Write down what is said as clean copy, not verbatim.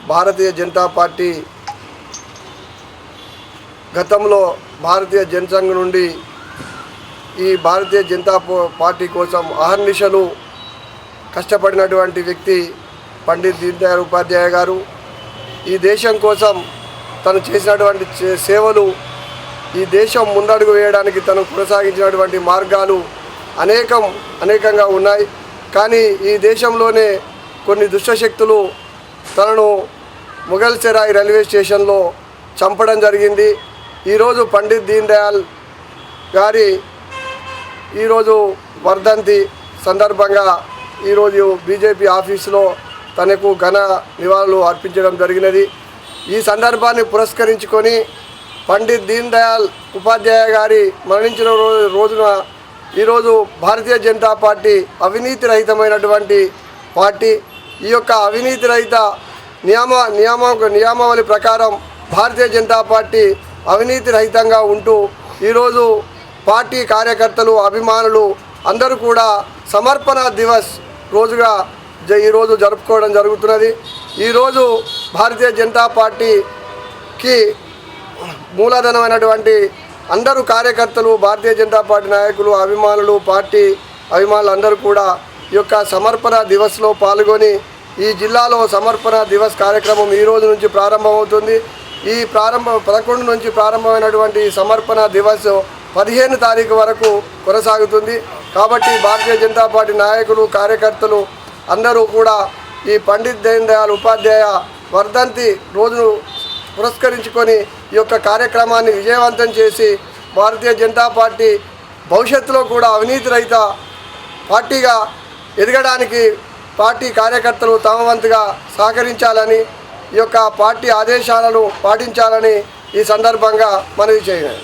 Bharatiya Janata party గతంలో భారతీయ జనసంఘ్ నుండి ఈ భారతీయ జనతా పార్టీ కోసం అహర్నిశలు కష్టపడినటువంటి వ్యక్తి పండిత్ దీన్ దయాళ్ ఉపాధ్యాయ గారు. ఈ దేశం కోసం తను చేసినటువంటి సేవలు, ఈ దేశం ముందడుగు వేయడానికి తను కొనసాగించినటువంటి మార్గాలు అనేకంగా ఉన్నాయి. కానీ ఈ దేశంలోనే కొన్ని దుష్టశక్తులు తనను ముఘల్ సెరాయ్ రైల్వే స్టేషన్లో చంపడం జరిగింది. ఈరోజు పండిత్ దీన్ దయాళ్ గారి ఈరోజు వర్ధంతి సందర్భంగా ఈరోజు బీజేపీ ఆఫీసులో తనకు ఘన నివాళులు అర్పించడం జరిగినది. ఈ సందర్భాన్ని పురస్కరించుకొని పండిత్ దీన్ దయాళ్ ఉపాధ్యాయ గారి మరణించిన రోజున ఈరోజు భారతీయ జనతా పార్టీ అవినీతి రహితమైనటువంటి పార్టీ. ఈ యొక్క అవినీతి రహిత నియామావళి ప్రకారం భారతీయ జనతా పార్టీ అవినీతి రహితంగా ఉంటూ ఈరోజు పార్టీ కార్యకర్తలు, అభిమానులు అందరూ కూడా సమర్పణ దివస్ రోజుగా ఈరోజు జరుపుకోవడం జరుగుతున్నది. ఈరోజు భారతీయ జనతా పార్టీకి మూలధనమైనటువంటి అందరూ కార్యకర్తలు, భారతీయ జనతా పార్టీ నాయకులు, అభిమానులు, పార్టీ అభిమానులు అందరూ కూడా ఈ యొక్క సమర్పణ దివస్లో పాల్గొని ఈ జిల్లాలో సమర్పణ దివస్ కార్యక్రమం ఈ రోజు నుంచి ప్రారంభమవుతుంది. ఈ 11 నుంచి ప్రారంభమైనటువంటి సమర్పణ దివస్ 15 తారీఖు వరకు కొనసాగుతుంది. కాబట్టి భారతీయ జనతా పార్టీ నాయకులు, కార్యకర్తలు అందరూ కూడా ఈ పండిత్ దీన్ దయాళ్ ఉపాధ్యాయ వర్ధంతి రోజును పురస్కరించుకొని ఈ యొక్క కార్యక్రమాన్ని విజయవంతం చేసి భారతీయ జనతా పార్టీ భవిష్యత్తులో కూడా అవినీతి రహిత పార్టీగా ఎదగడానికి పార్టీ కార్యకర్తలు తమ వంతుగా సహకరించాలని, ఈ యొక్క పార్టీ ఆదేశాలను పాటించాలని ఈ సందర్భంగా మనవి చేయాలి.